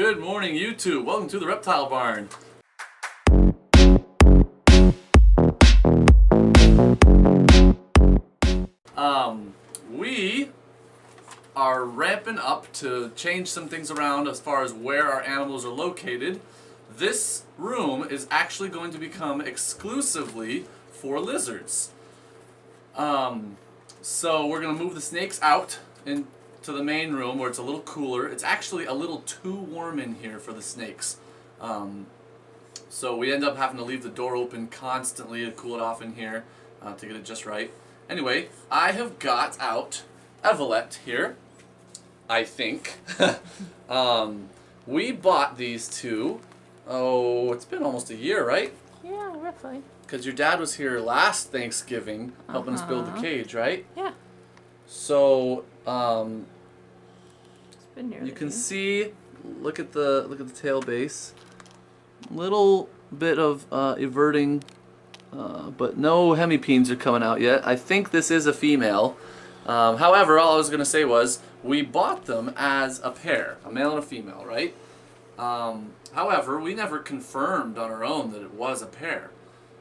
Good morning, YouTube. Welcome to the Reptile Barn. We are ramping up to change some things around as far as where our animals are located. This room is actually going to become exclusively for lizards. So we're going to move the snakes out into the main room where it's a little cooler. It's actually a little too warm in here for the snakes. So we end up having to leave the door open constantly to cool it off in here to get it just right. Anyway, I have got out Evolet here, I think. We bought these two, it's been almost a year, right? Yeah, roughly. Because your dad was here last Thanksgiving helping us build the cage, right? Yeah. So, It's been nearly you can see, look at the tail base. Little bit of everting, but no hemipenes are coming out yet. I think this is a female. However, all I was going to say was we bought them as a pair, a male and a female, right? However, we never confirmed on our own that it was a pair.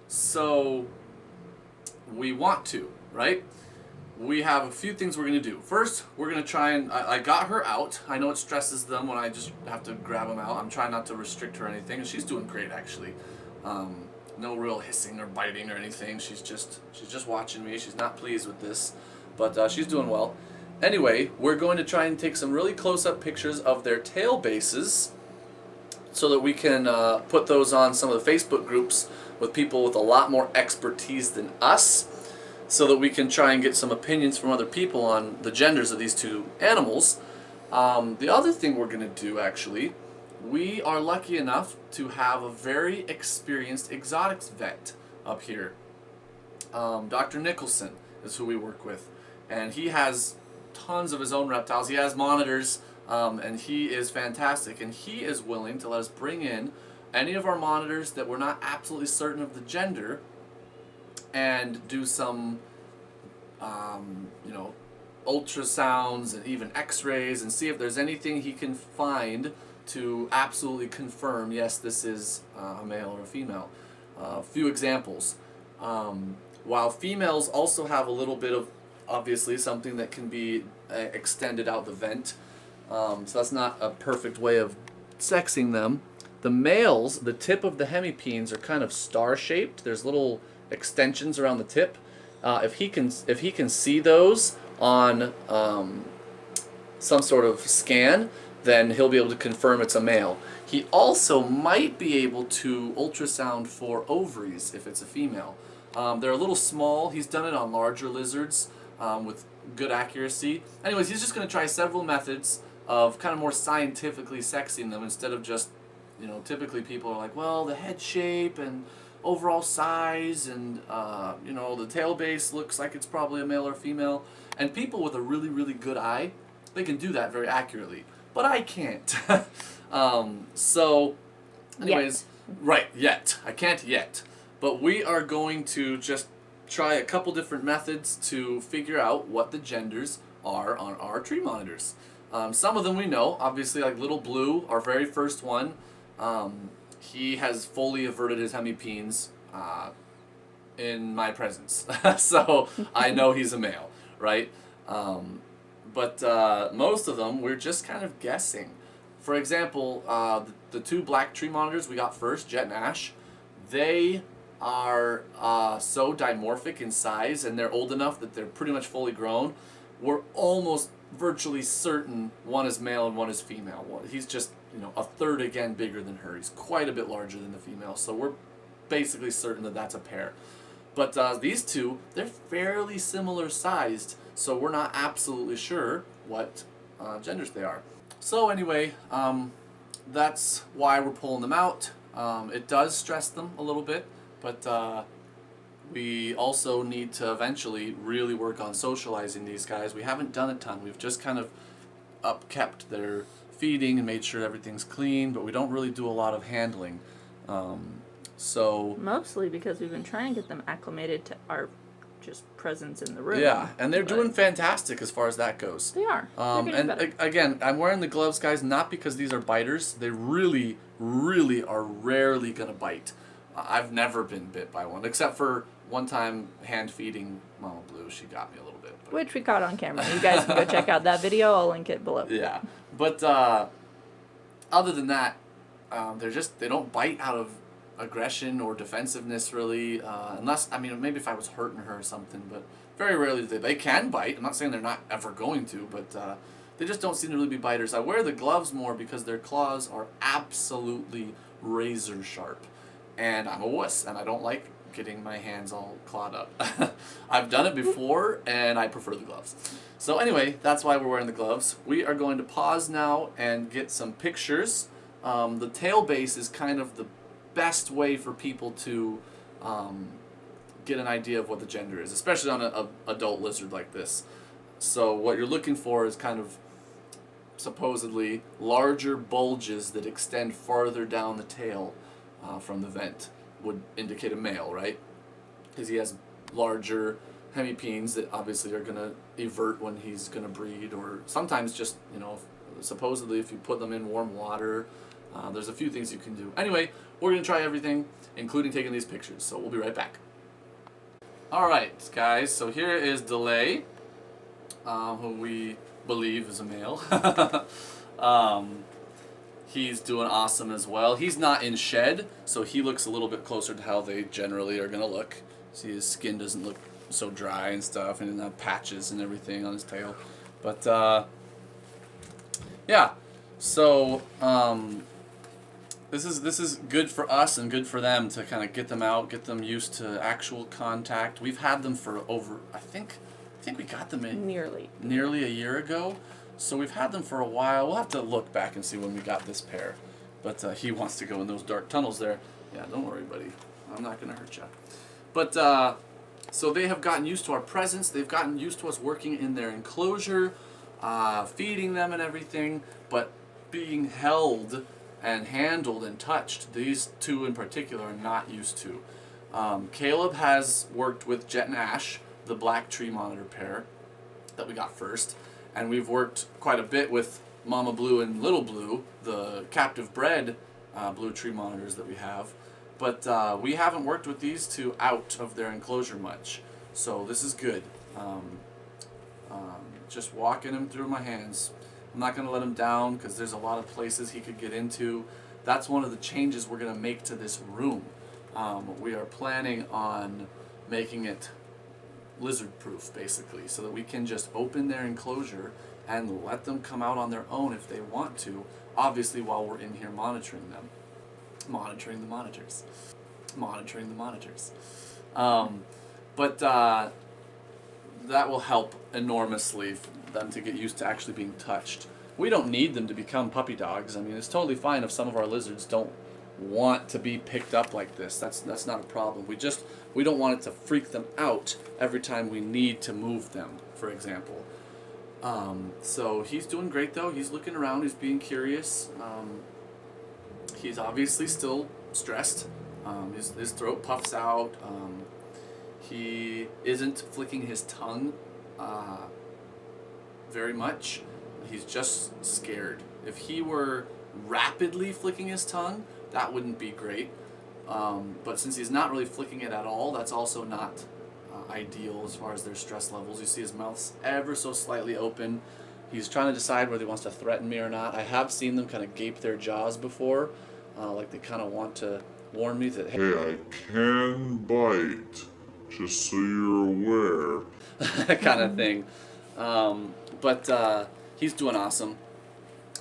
So we want to, right? We have a few things we're going to do. First, we're going to try and... I got her out. I know it stresses them when I just have to grab them out. I'm trying not to restrict her or anything. And she's doing great, actually. No real hissing or biting or anything. She's just watching me. She's not pleased with this. But she's doing well. Anyway, we're going to try and take some really close-up pictures of their tail bases so that we can put those on some of the Facebook groups with people with a lot more expertise than us, so that we can try and get some opinions from other people on the genders of these two animals. The other thing we're going to do, actually, we are lucky enough to have a very experienced exotics vet up here. Dr. Nicholson is who we work with, and he has tons of his own reptiles. He has monitors, and he is fantastic, and he is willing to let us bring in any of our monitors that we're not absolutely certain of the gender and do some ultrasounds and even x-rays and see if there's anything he can find to absolutely confirm, yes, this is a male or a female. A few examples. While females also have a little bit of, obviously, something that can be extended out the vent, so that's not a perfect way of sexing them. The males, the tip of the hemipenes are kind of star-shaped. There's little extensions around the tip. If he can see those on some sort of scan, then he'll be able to confirm it's a male. He also might be able to ultrasound for ovaries if it's a female. They're a little small. He's done it on larger lizards with good accuracy. Anyways, he's just going to try several methods of kind of more scientifically sexing them instead of just, typically people are like, well, the head shape and overall size and, the tail base looks like it's probably a male or female. And people with a really, really good eye, they can do that very accurately. But I can't. So, anyways, right, yet. I can't yet. But we are going to just try a couple different methods to figure out what the genders are on our tree monitors. Some of them we know, obviously, like Little Blue, our very first one. He has fully averted his hemipenes in my presence. So I know he's a male, right? But most of them, we're just kind of guessing. For example, the two black tree monitors we got first, Jet and Ash, they are so dimorphic in size, and they're old enough that they're pretty much fully grown. We're almost virtually certain one is male and one is female. He's just, a third again bigger than her. He's quite a bit larger than the female, so we're basically certain that that's a pair. But these two, they're fairly similar sized, so we're not absolutely sure what genders they are. So anyway, that's why we're pulling them out. It does stress them a little bit, but we also need to eventually really work on socializing these guys. We haven't done a ton. We've just kind of upkept their feeding and made sure everything's clean, but we don't really do a lot of handling. Mostly because we've been trying to get them acclimated to our just presence in the room. Yeah, and they're doing fantastic as far as that goes. They are. And again, I'm wearing the gloves, guys, not because these are biters. They really, really are rarely going to bite. I've never been bit by one, except for one time hand feeding Mama Blue. She got me a little bit. But... Which we caught on camera. You guys can go check out that video. I'll link it below. Yeah, but other than that, they don't bite out of aggression or defensiveness really, unless, I mean, maybe if I was hurting her or something, but very rarely do they can bite. I'm not saying they're not ever going to, but they just don't seem to really be biters. I wear the gloves more because their claws are absolutely razor sharp, and I'm a wuss, and I don't like getting my hands all clawed up. I've done it before, and I prefer the gloves. So anyway, that's why we're wearing the gloves. We are going to pause now and get some pictures. The tail base is kind of the best way for people to get an idea of what the gender is, especially on an adult lizard like this. So what you're looking for is kind of supposedly larger bulges that extend farther down the tail from the vent would indicate a male, right? Because he has larger hemipenes that obviously are going to evert when he's going to breed, or sometimes just, you know, supposedly if you put them in warm water, there's a few things you can do. Anyway, we're going to try everything, including taking these pictures, so we'll be right back. Alright, guys, so here is D'Leh, who we believe is a male. He's doing awesome as well. He's not in shed, so he looks a little bit closer to how they generally are going to look. See, his skin doesn't look so dry and stuff, and he doesn't have patches and everything on his tail. But, yeah, so, this is good for us and good for them to kind of get them out, get them used to actual contact. We've had them for over, I think we got them in nearly a year ago. So we've had them for a while. We'll have to look back and see when we got this pair. But he wants to go in those dark tunnels there. Yeah, don't worry, buddy. I'm not going to hurt you. But so they have gotten used to our presence. They've gotten used to us working in their enclosure, feeding them and everything. But being held and handled and touched, these two in particular are not used to. Caleb has worked with Jet and Ash, the black tree monitor pair that we got first, and we've worked quite a bit with Mama Blue and Little Blue, the captive bred blue tree monitors that we have, but we haven't worked with these two out of their enclosure much, so this is good. Just walking him through my hands. I'm not going to let him down because there's a lot of places he could get into. That's one of the changes we're going to make to this room. We are planning on making it lizard proof, basically, so that we can just open their enclosure and let them come out on their own if they want to, obviously while we're in here monitoring them. Monitoring the monitors. But that will help enormously for them to get used to actually being touched. We don't need them to become puppy dogs. I mean, it's totally fine if some of our lizards don't want to be picked up like this. That's not a problem. We don't want it to freak them out every time we need to move them, for example. So he's doing great though. He's looking around, he's being curious. He's obviously still stressed. His throat puffs out. He isn't flicking his tongue very much. He's just scared. If he were rapidly flicking his tongue, that wouldn't be great. But since he's not really flicking it at all, that's also not ideal as far as their stress levels. You see his mouth's ever so slightly open. He's trying to decide whether he wants to threaten me or not. I have seen them kind of gape their jaws before, like they kind of want to warn me that, hey, I can bite, just so you're aware. kind of thing. But he's doing awesome.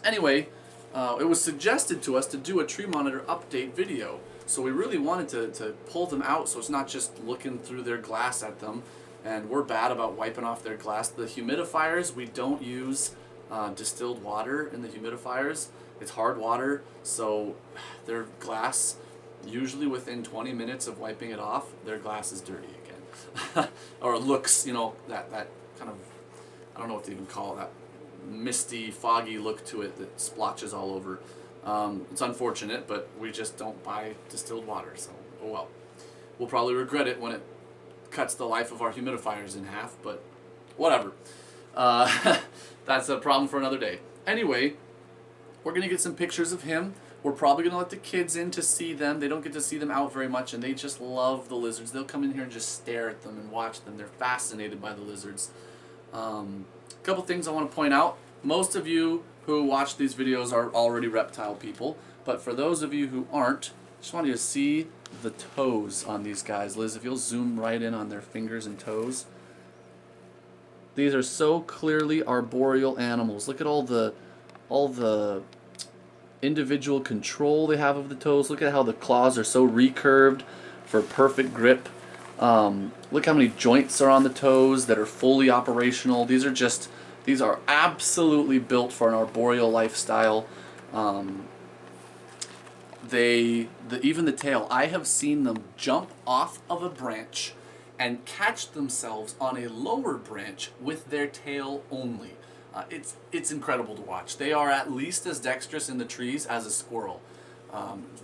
Anyway, it was suggested to us to do a tree monitor update video. So we really wanted to pull them out so it's not just looking through their glass at them. And we're bad about wiping off their glass. The humidifiers, we don't use distilled water in the humidifiers. It's hard water, so their glass, usually within 20 minutes of wiping it off, their glass is dirty again. Or it looks, you know, that kind of, I don't know what to even call it, that misty, foggy look to it that splotches all over. It's unfortunate, but we just don't buy distilled water, so oh well. We'll probably regret it when it cuts the life of our humidifiers in half, but whatever. That's a problem for another day. Anyway, we're going to get some pictures of him. We're probably going to let the kids in to see them. They don't get to see them out very much, and they just love the lizards. They'll come in here and just stare at them and watch them. They're fascinated by the lizards. A couple things I want to point out. Most of you who watch these videos are already reptile people, but for those of you who aren't, I just want you to see the toes on these guys. Liz, if you'll zoom right in on their fingers and toes. These are so clearly arboreal animals. Look at all the individual control they have of the toes. Look at how the claws are so recurved for perfect grip. Look how many joints are on the toes that are fully operational. These are absolutely built for an arboreal lifestyle. Even the tail, I have seen them jump off of a branch and catch themselves on a lower branch with their tail only. It's incredible to watch. They are at least as dexterous in the trees as a squirrel.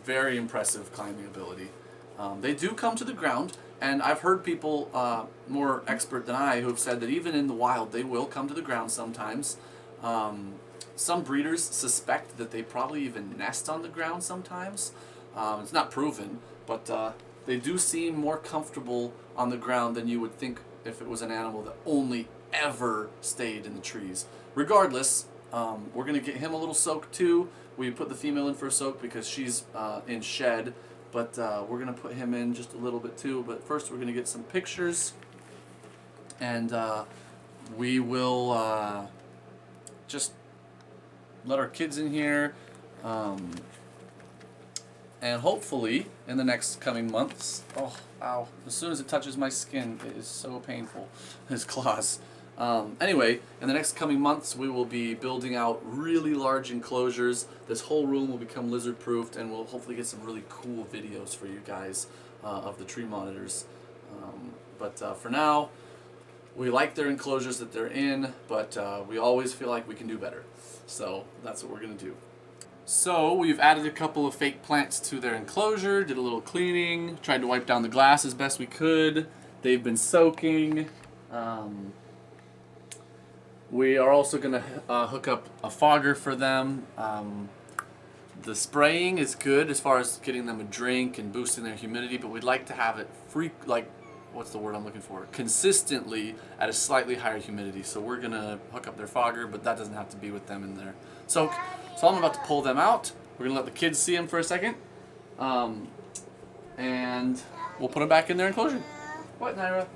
Very impressive climbing ability. They do come to the ground, and I've heard people more expert than I who have said that even in the wild they will come to the ground sometimes. Some breeders suspect that they probably even nest on the ground sometimes. It's not proven, but they do seem more comfortable on the ground than you would think if it was an animal that only ever stayed in the trees. Regardless, we're going to get him a little soak too. We put the female in for a soak because she's in shed, but we're going to put him in just a little bit too. But first we're going to get some pictures, and we will just let our kids in here, and hopefully in the next coming months, oh, ow, as soon as it touches my skin, it is so painful, his claws. Anyway, in the next coming months, we will be building out really large enclosures. This whole room will become lizard-proofed, and we'll hopefully get some really cool videos for you guys of the tree monitors. But for now, we like their enclosures that they're in, but we always feel like we can do better. So that's what we're going to do. So we've added a couple of fake plants to their enclosure, did a little cleaning, tried to wipe down the glass as best we could. They've been soaking. We are also going to hook up a fogger for them. The spraying is good as far as getting them a drink and boosting their humidity, but we'd like to have it what's the word I'm looking for? Consistently at a slightly higher humidity. So we're going to hook up their fogger, but that doesn't have to be with them in their soak. So I'm about to pull them out. We're going to let the kids see them for a second. And we'll put them back in their enclosure. What, Naira?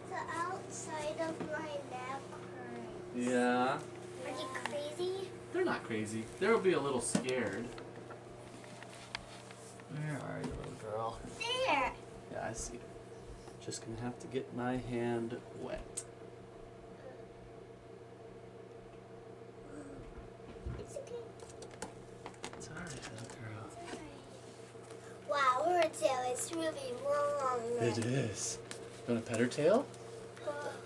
The outside of my neck hurts. Yeah. Are you crazy? They're not crazy. They'll be a little scared. Where are you, little girl? There. Yeah, I see her. Just gonna have to get my hand wet. It's okay. It's alright, little girl. Wow, her tail is really long. It is. You wanna pet her tail?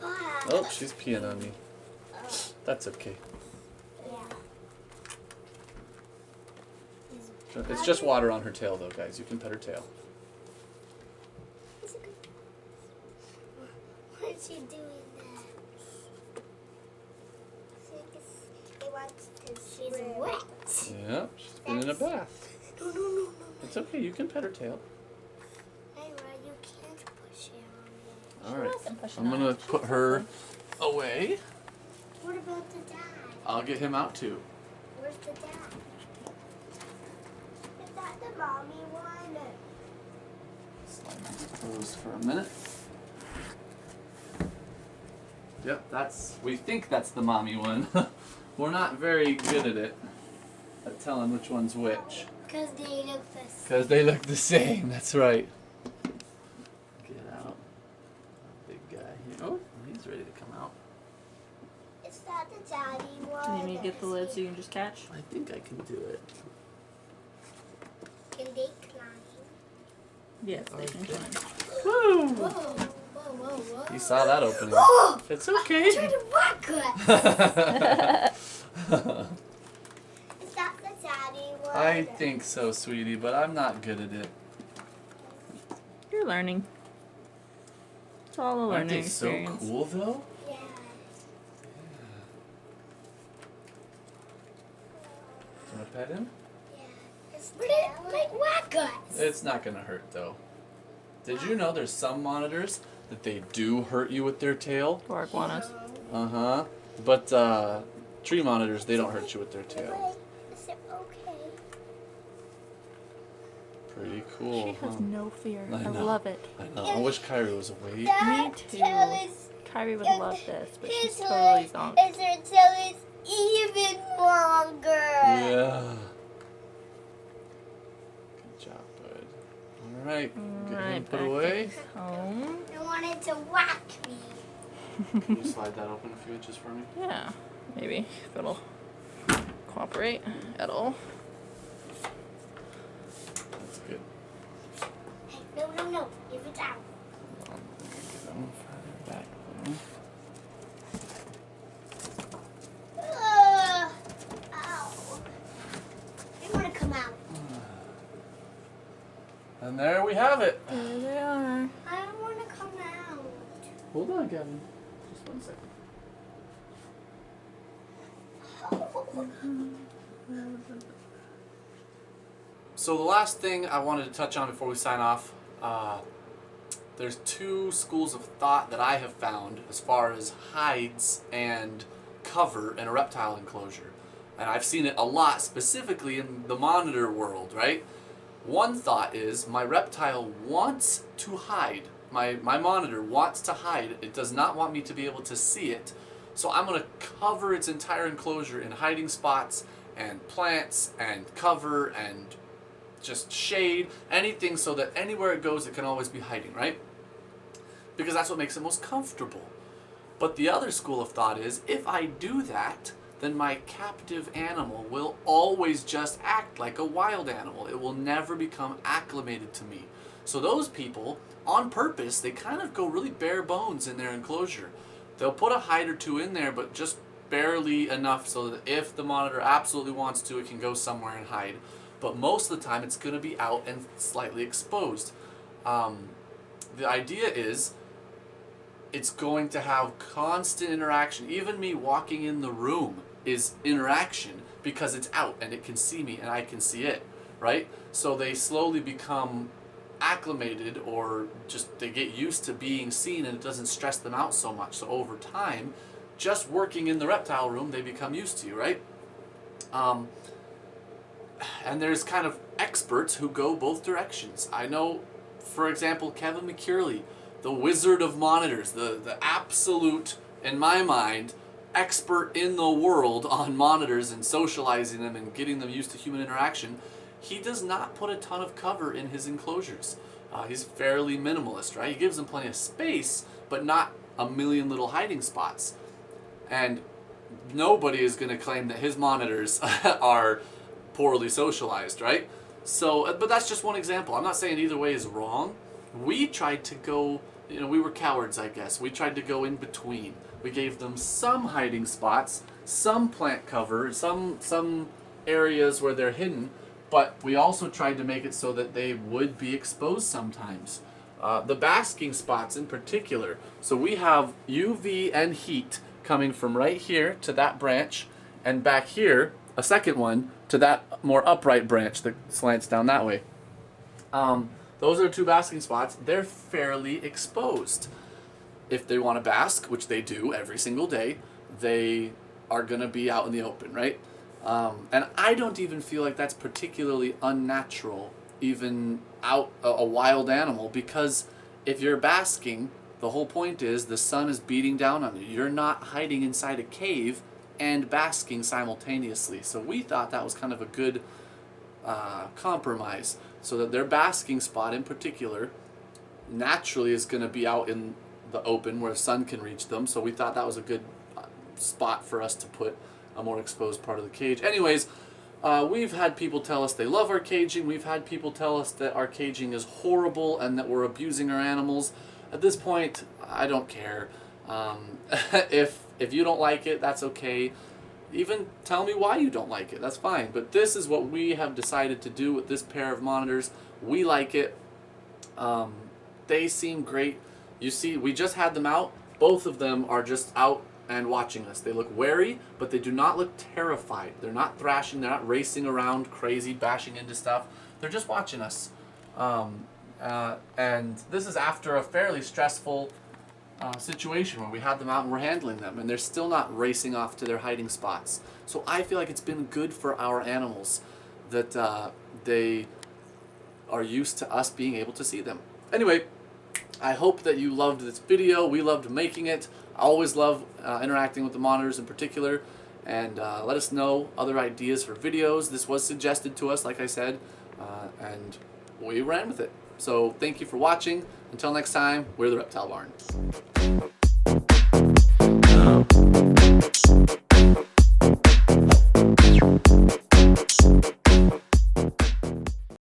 Wow. Oh, she's peeing on me. That's okay. Yeah. It's just water on her tail, though, guys. You can pet her tail. It's okay. Why is she doing that? She wants to She's wet. Yeah, she's been in a bath. No. It's okay. You can pet her tail. Ira, you can't push it on me. All right. wasn't pushing I'm on gonna it. put her away. What about the dad? I'll get him out too. Where's the dad? Is that the mommy one? Slide these toes for a minute. Yep, we think that's the mommy one. We're not very good at it, at telling which one's which. Because they look the same. Because they look the same, that's right. Get out. Big guy here. Oh, he's ready to come out. Is that the daddy one? Do you need me to get the lid so you can just catch? I think I can do it. Can they climb? Yes, they can climb. Woo! Whoa. You saw that opening. Oh! It's okay. Try to whack us. Is that the daddy one? I think so, sweetie, but I'm not good at it. You're learning. It's all a Aren't learning they experience. so cool though? Yeah. Do you want to pet him? Yeah. But it might whack us. It's not gonna hurt though. Did you know there's some monitors that they do hurt you with their tail? Or iguanas. Uh-huh. But tree monitors, they don't hurt you with their tail. Is it okay? Pretty cool. She has huh? no fear. I I know. love it. I know. I wish Kyrie was awake. Me too. Kyrie would love this, but she's totally zonked. His tail is even longer. Yeah. Good job, bud. All right. Get him put away. Home. I wanted to whack me. Can you slide that open a few inches for me? Yeah, maybe if it'll cooperate at all. That's good. Hey, no. Give it out. Hold on. Get them further back. Ow. I want to come out. And there we have it. There they are. I don't want to come out. Hold on, Gavin. Just 1 second. So the last thing I wanted to touch on before we sign off, there's two schools of thought that I have found as far as hides and cover in a reptile enclosure. And I've seen it a lot, specifically in the monitor world, right? One thought is my reptile wants to hide. My monitor wants to hide. It does not want me to be able to see it. So I'm going to cover its entire enclosure in hiding spots and plants and cover and just shade, anything so that anywhere it goes it can always be hiding, right? Because that's what makes it most comfortable. But the other school of thought is if I do that, then my captive animal will always just act like a wild animal. It will never become acclimated to me. So those people, on purpose, they kind of go really bare bones in their enclosure. They'll put a hide or two in there, but just barely enough so that if the monitor absolutely wants to, it can go somewhere and hide. But most of the time, it's going to be out and slightly exposed. The idea is it's going to have constant interaction. Even me walking in the room is interaction because it's out and it can see me and I can see it, right? So they slowly become acclimated, or just they get used to being seen and it doesn't stress them out so much. So over time, just working in the reptile room, they become used to you, right? And there's kind of experts who go both directions. I know, for example, Kevin McCurley, the wizard of monitors, the absolute, in my mind, expert in the world on monitors and socializing them and getting them used to human interaction. He does not put a ton of cover in his enclosures. He's fairly minimalist, right? He gives them plenty of space, but not a million little hiding spots. And nobody is going to claim that his monitors are poorly socialized, right? So, but that's just one example. I'm not saying either way is wrong. We tried to go, we were cowards, I guess. We tried to go in between. We gave them some hiding spots, some plant cover, some areas where they're hidden, but we also tried to make it so that they would be exposed sometimes. The basking spots in particular. So we have UV and heat coming from right here to that branch, and back here, a second one, to that more upright branch that slants down that way. Those are two basking spots. They're fairly exposed. If they want to bask, which they do every single day, they are going to be out in the open, right? And I don't even feel like that's particularly unnatural, even out a wild animal, because if you're basking, the whole point is the sun is beating down on you. You're not hiding inside a cave and basking simultaneously. So we thought that was kind of a good compromise, so that their basking spot in particular naturally is going to be out in the open where the sun can reach them. So we thought that was a good spot for us to put a more exposed part of the cage. Anyways, we've had people tell us they love our caging. We've had people tell us that our caging is horrible and that we're abusing our animals. At this point, I don't care. If you don't like it, that's okay. Even tell me why you don't like it. That's fine. But this is what we have decided to do with this pair of monitors. We like it. They seem great. You see, we just had them out. Both of them are just out and watching us. They look wary, but they do not look terrified. They're not thrashing. They're not racing around crazy, bashing into stuff. They're just watching us. And this is after a fairly stressful situation where we had them out and we're handling them, and they're still not racing off to their hiding spots. So I feel like it's been good for our animals that they are used to us being able to see them. Anyway, I hope that you loved this video. We loved making it. I always love interacting with the monitors in particular, and let us know other ideas for videos. This was suggested to us, like I said, and we ran with it. So thank you for watching. Until next time, we're the Reptile Barn.